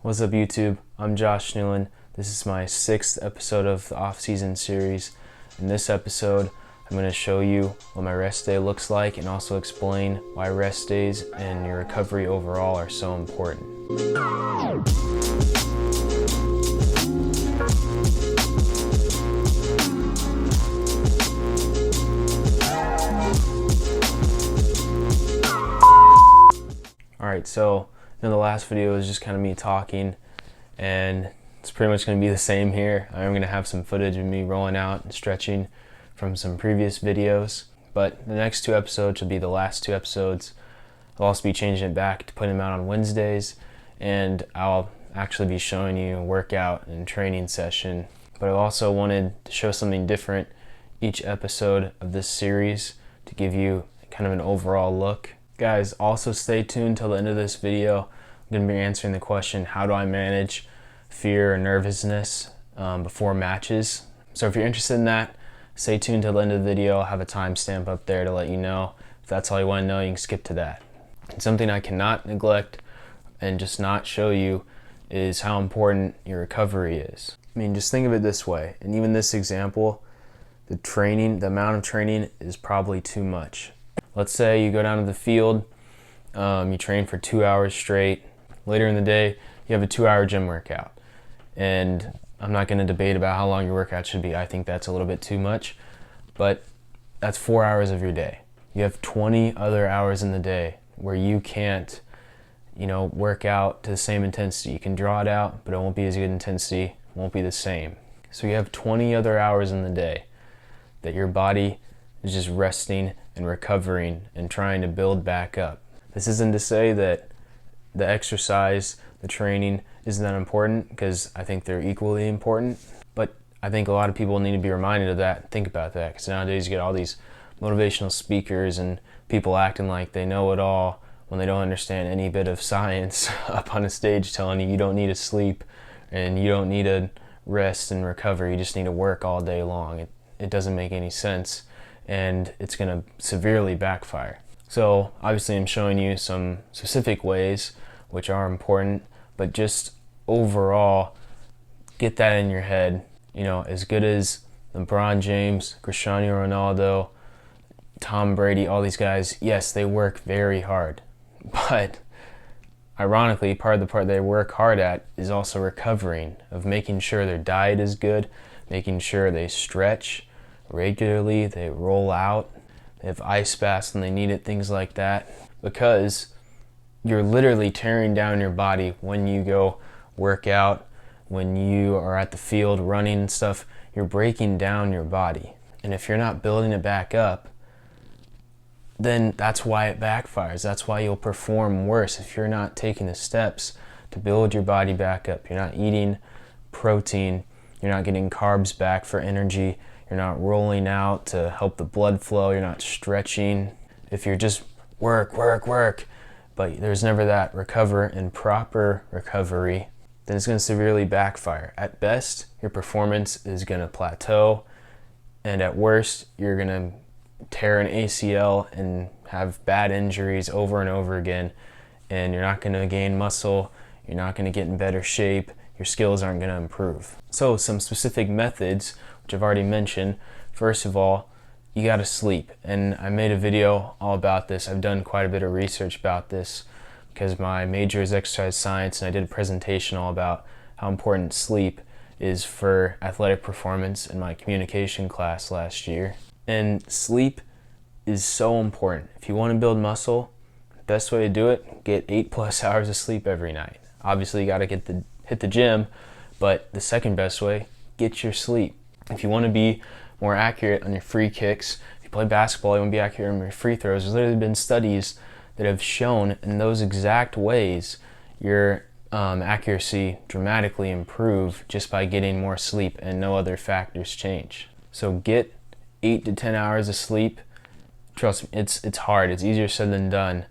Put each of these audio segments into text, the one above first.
What's up, YouTube? I'm Josh Newland. This is my 6th episode of the off-season series. In this episode, I'm going to show you what my rest day looks like and also explain why rest days and your recovery overall are so important. Alright, so the last video was just kind of me talking, and it's pretty much going to be the same here. I'm going to have some footage of me rolling out and stretching from some previous videos, but the next 2 episodes will be the last 2 episodes. I'll also be changing it back to putting them out on Wednesdays, and I'll actually be showing you a workout and training session. But I also wanted to show something different each episode of this series to give you kind of an overall look. Guys, also stay tuned till the end of this video. I'm going to be answering the question, how do I manage fear and nervousness before matches? So if you're interested in that, stay tuned till the end of the video. I'll have a timestamp up there to let you know. If that's all you want to know, you can skip to that. And something I cannot neglect and just not show you is how important your recovery is. I mean, just think of it this way, and even this example, the amount of training is probably too much. Let's say you go down to the field, you train for 2 hours straight. Later in the day, you have a 2-hour gym workout. And I'm not going to debate about how long your workout should be. I think that's a little bit too much, but that's 4 hours of your day. You have 20 other hours in the day where you can't, work out to the same intensity. You can draw it out, but it won't be as good intensity, it won't be the same. So you have 20 other hours in the day that your body is just resting and recovering and trying to build back up. This isn't to say that the exercise, the training isn't that important, because I think they're equally important, but I think a lot of people need to be reminded of that and think about that, because nowadays you get all these motivational speakers and people acting like they know it all when they don't understand any bit of science up on a stage telling you don't need to sleep and you don't need to rest and recover, you just need to work all day long. It doesn't make any sense, and it's going to severely backfire. So obviously I'm showing you some specific ways which are important, but just overall get that in your head. As good as LeBron James, Cristiano Ronaldo, Tom Brady, all these guys, yes, they work very hard, but ironically, part of the part they work hard at is also recovering, of making sure their diet is good, making sure they stretch regularly, they roll out, they have ice baths when they need it, things like that, because you're literally tearing down your body when you go work out, when you are at the field running and stuff. You're breaking down your body, and if you're not building it back up, then that's why it backfires. That's why you'll perform worse if you're not taking the steps to build your body back up. You're not eating protein, you're not getting carbs back for energy, you're not rolling out to help the blood flow, you're not stretching. If you're just work, but there's never that recover and proper recovery, then it's going to severely backfire. At best, your performance is going to plateau, and at worst, you're going to tear an ACL and have bad injuries over and over again, and you're not going to gain muscle, you're not going to get in better shape, your skills aren't going to improve. So some specific methods, which I've already mentioned. First of all, you got to sleep, and I made a video all about this. I've done quite a bit of research about this because my major is exercise science, and I did a presentation all about how important sleep is for athletic performance in my communication class last year. And sleep is so important. If you want to build muscle, the best way to do it, get 8+ hours of sleep every night. Obviously you got to hit the gym, but the second best way, get your sleep. If you want to be more accurate on your free kicks, if you play basketball, you want to be accurate on your free throws. There's literally been studies that have shown in those exact ways your accuracy dramatically improve just by getting more sleep, and no other factors change. So get 8 to 10 hours of sleep. Trust me, it's hard. It's easier said than done.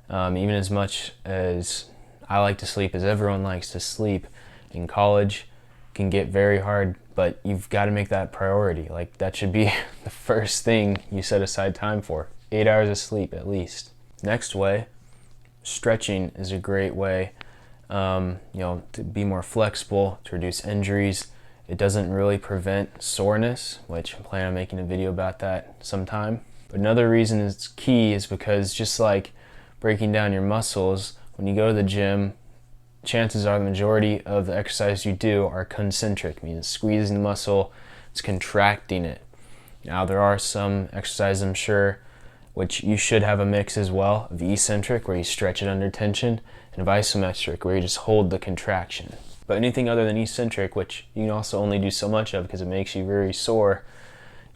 Even as much as I like to sleep, as everyone likes to sleep, in college can get very hard, but you've got to make that priority. Like, that should be the first thing you set aside time for. 8 hours of sleep at least. Next way, stretching is a great way to be more flexible, to reduce injuries. It doesn't really prevent soreness, which I plan on making a video about that sometime. But another reason it's key is because just like breaking down your muscles, when you go to the gym, chances are the majority of the exercises you do are concentric, meaning squeezing the muscle, it's contracting it. Now there are some exercises, I'm sure, which you should have a mix as well of eccentric, where you stretch it under tension, and of isometric, where you just hold the contraction. But anything other than eccentric, which you can also only do so much of because it makes you very sore,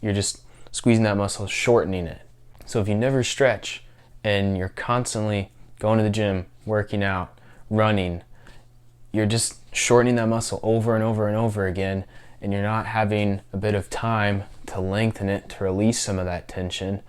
you're just squeezing that muscle, shortening it. So if you never stretch and you're constantly going to the gym, working out, running, you're just shortening that muscle over and over and over again, and you're not having a bit of time to lengthen it, to release some of that tension.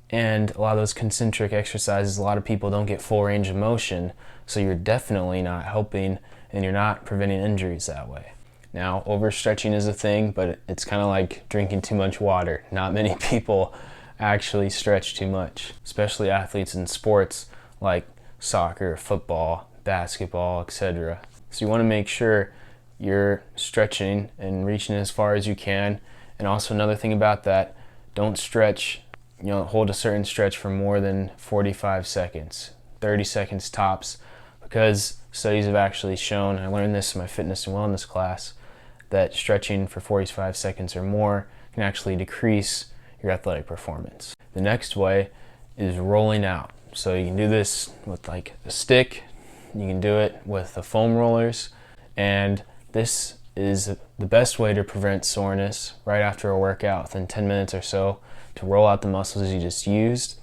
And a lot of those concentric exercises, a lot of people don't get full range of motion, so you're definitely not helping and you're not preventing injuries that way. Now, overstretching is a thing, but it's kind of like drinking too much water. Not many people actually stretch too much, especially athletes in sports like soccer, football, basketball, etc. So you want to make sure you're stretching and reaching as far as you can. And also another thing about that, don't stretch, hold a certain stretch for more than 45 seconds, 30 seconds tops, because studies have actually shown, I learned this in my fitness and wellness class, that stretching for 45 seconds or more can actually decrease your athletic performance. The next way is rolling out. So you can do this with like a stick, you can do it with the foam rollers, and this is the best way to prevent soreness right after a workout within 10 minutes or so, to roll out the muscles you just used,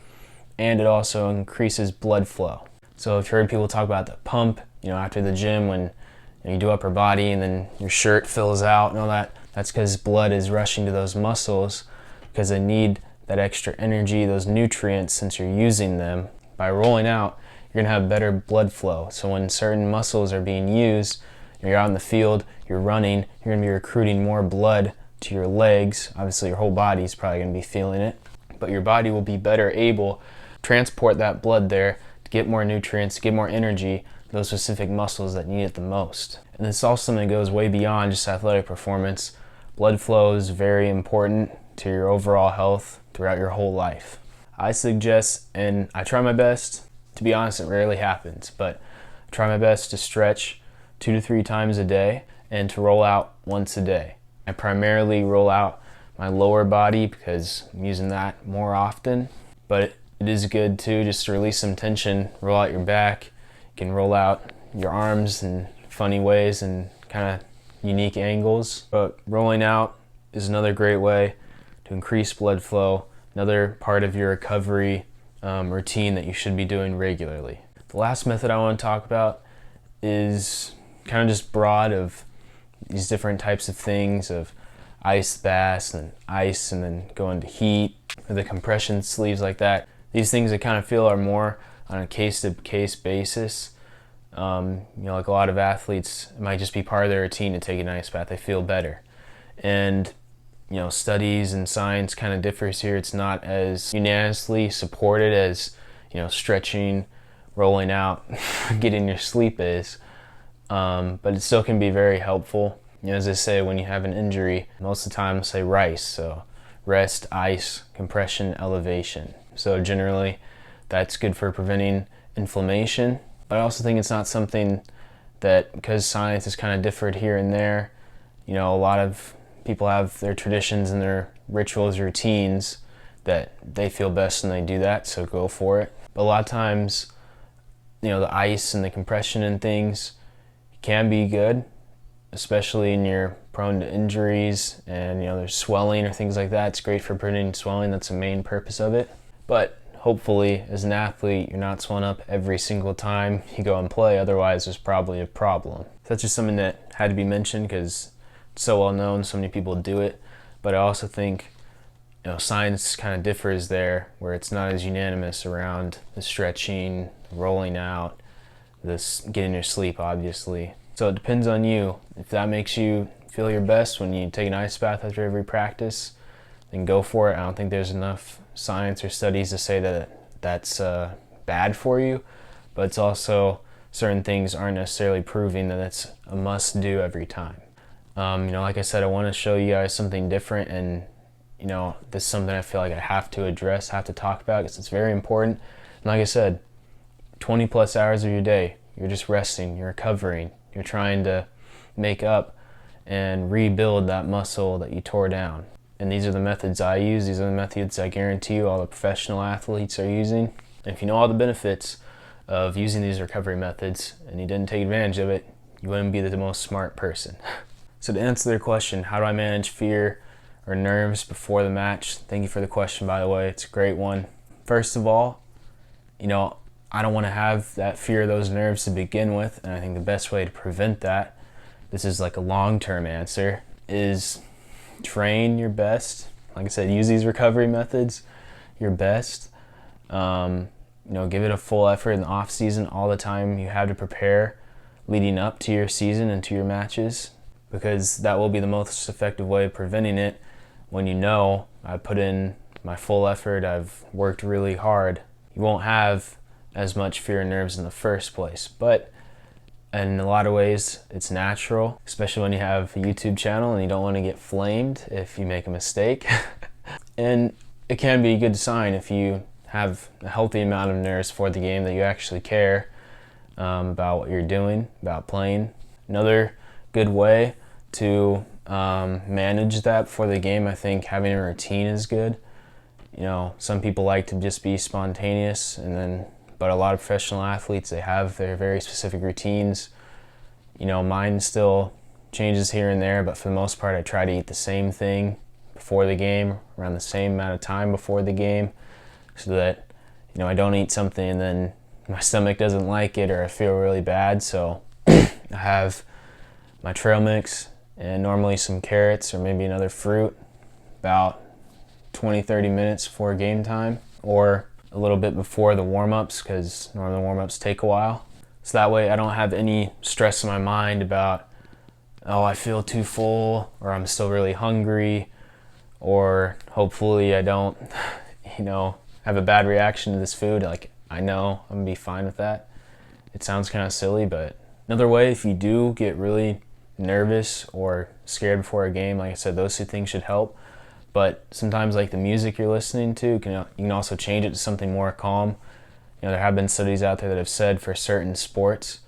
and it also increases blood flow. So if you've heard people talk about the pump, after the gym when you do upper body and then your shirt fills out and all that, that's because blood is rushing to those muscles because they need that extra energy, those nutrients, since you're using them. By rolling out, you're gonna have better blood flow. So when certain muscles are being used, you're out in the field, you're running, you're gonna be recruiting more blood to your legs. Obviously your whole body is probably gonna be feeling it, but your body will be better able to transport that blood there to get more nutrients, to get more energy, those specific muscles that need it the most. And it's also something that goes way beyond just athletic performance. Blood flow is very important to your overall health throughout your whole life. I suggest, and I try my best, to be honest, it rarely happens, but I try my best to stretch 2 to 3 times a day and to roll out once a day. I primarily roll out my lower body because I'm using that more often, but it is good too just to release some tension, roll out your back. You can roll out your arms in funny ways and kind of unique angles. But rolling out is another great way to increase blood flow, another part of your recovery routine that you should be doing regularly. The last method I want to talk about is kind of just broad of these different types of things, of ice baths and ice and then going to heat, or the compression sleeves like that. These things I kind of feel are more on a case-to-case basis. Like a lot of athletes, it might just be part of their routine to take an ice bath. They feel better. And, studies and science kind of differs here. It's not as unanimously supported as, stretching, rolling out, getting your sleep is. But it still can be very helpful. As I say, when you have an injury, most of the time say RICE. So rest, ice, compression, elevation. So generally, that's good for preventing inflammation. But I also think it's not something that, because science has kind of differed here and there, a lot of people have their traditions and their rituals, routines that they feel best when they do that, so go for it. But a lot of times, the ice and the compression and things can be good, especially when you're prone to injuries and there's swelling or things like that. It's great for preventing swelling. That's the main purpose of it. But hopefully, as an athlete, you're not swelling up every single time you go and play. Otherwise, there's probably a problem. That's just something that had to be mentioned because it's so well known, so many people do it. But I also think, science kind of differs there, where it's not as unanimous around the stretching, rolling out, this getting your sleep, obviously. So it depends on you. If that makes you feel your best when you take an ice bath after every practice, then go for it. I don't think there's enough science or studies to say that that's bad for you, but it's also certain things aren't necessarily proving that it's a must do every time. Like I said, I want to show you guys something different, and this is something I feel like I have to address, have to talk about, because it's very important. And like I said, 20 plus hours of your day, you're just resting, you're recovering, you're trying to make up and rebuild that muscle that you tore down. And these are the methods I use. These are the methods I guarantee you all the professional athletes are using. And if you know all the benefits of using these recovery methods and you didn't take advantage of it, you wouldn't be the most smart person. So to answer their question, how do I manage fear or nerves before the match? Thank you for the question, by the way. It's a great one. First of all, I don't want to have that fear, those nerves to begin with. And I think the best way to prevent that, this is like a long-term answer, is train your best. Like I said, use these recovery methods your best. Give it a full effort in the off season, all the time you have to prepare leading up to your season and to your matches, because that will be the most effective way of preventing it. When I put in my full effort, I've worked really hard, you won't have as much fear and nerves in the first place. But in a lot of ways, it's natural, especially when you have a YouTube channel and you don't want to get flamed if you make a mistake. And it can be a good sign if you have a healthy amount of nerves for the game, that you actually care about what you're doing, about playing. Another good way to manage that before the game, I think having a routine is good. Some people like to just be spontaneous, but a lot of professional athletes, they have their very specific routines. Mine still changes here and there, but for the most part, I try to eat the same thing before the game, around the same amount of time before the game, so that, I don't eat something and then my stomach doesn't like it or I feel really bad. So I have my trail mix and normally some carrots or maybe another fruit about 20-30 minutes before game time, or a little bit before the warm-ups, because normally the warm-ups take a while. So that way I don't have any stress in my mind about, oh, I feel too full, or I'm still really hungry, or hopefully I don't, have a bad reaction to this food. Like, I know I'm gonna be fine with that. It sounds kind of silly, but another way, if you do get really nervous or scared before a game, like I said, those two things should help. But sometimes, like the music you're listening to, you can also change it to something more calm. There have been studies out there that have said for certain sports,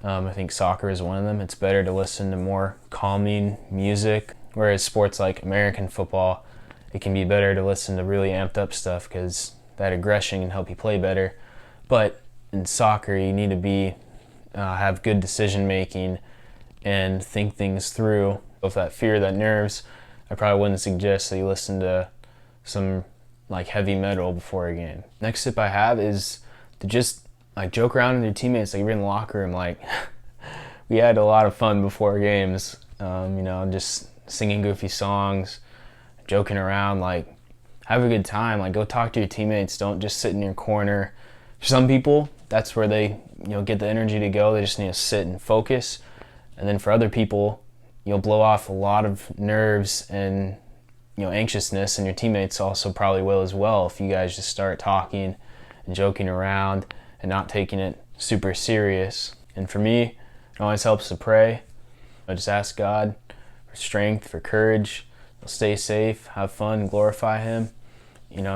I think soccer is one of them, it's better to listen to more calming music. Whereas sports like American football, it can be better to listen to really amped up stuff, because that aggression can help you play better. But in soccer, you need to have good decision making and think things through. With that fear, that nerves, I probably wouldn't suggest that you listen to some like heavy metal before a game. Next tip I have is to just like joke around with your teammates. Like, you're in the locker room, like we had a lot of fun before games, just singing goofy songs, joking around, like have a good time, like go talk to your teammates. Don't just sit in your corner. For some people, that's where they get the energy to go. They just need to sit and focus. And then for other people, you'll blow off a lot of nerves and anxiousness, and your teammates also probably will as well, if you guys just start talking and joking around and not taking it super serious. And for me, it always helps to pray. I just ask God for strength, for courage, stay safe, have fun, glorify Him.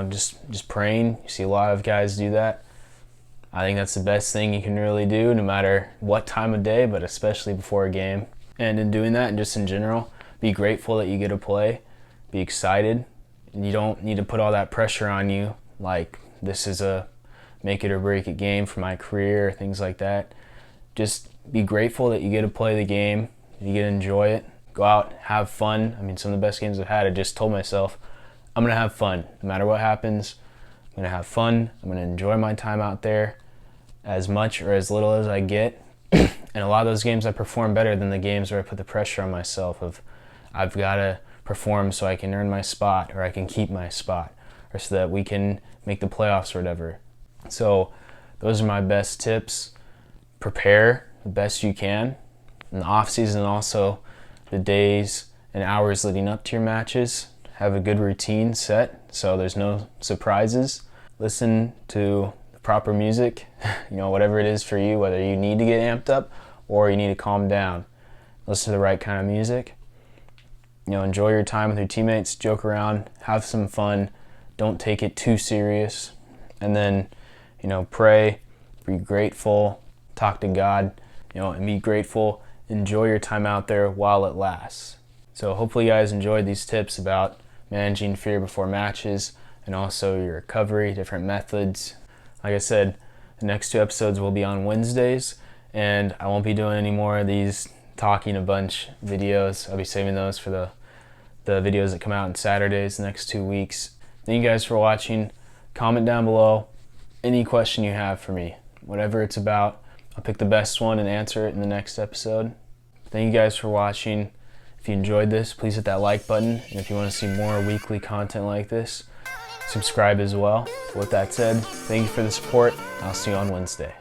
Just praying. You see a lot of guys do that. I think that's the best thing you can really do, no matter what time of day, but especially before a game. And in doing that, and just in general, be grateful that you get to play, be excited, and you don't need to put all that pressure on you, like this is a make it or break it game for my career, or things like that. Just be grateful that you get to play the game, you get to enjoy it, go out, have fun. Some of the best games I've had, I just told myself, I'm gonna have fun, no matter what happens. I'm gonna have fun, I'm gonna enjoy my time out there, as much or as little as I get. And a lot of those games I perform better than the games where I put the pressure on myself of I've got to perform so I can earn my spot, or I can keep my spot, or so that we can make the playoffs or whatever. So those are my best tips. Prepare the best you can. In the off season, also the days and hours leading up to your matches, have a good routine set so there's no surprises. Listen to the proper music, you know, whatever it is for you, whether you need to get amped up or you need to calm down. Listen to the right kind of music. You know, enjoy your time with your teammates, joke around, have some fun, don't take it too serious. And then, you know, pray, be grateful, talk to God, you know, and be grateful. Enjoy your time out there while it lasts. So hopefully you guys enjoyed these tips about managing fear before matches and also your recovery, different methods. Like I said, the next 2 episodes will be on Wednesdays, and I won't be doing any more of these talking a bunch videos. I'll be saving those for the videos that come out on Saturdays the next 2 weeks. Thank you guys for watching. Comment down below any question you have for me, whatever it's about. I'll pick the best one and answer it in the next episode. Thank you guys for watching. If you enjoyed this, please hit that like button, and if you want to see more weekly content like this, subscribe as well. With that said, thank you for the support. I'll see you on Wednesday.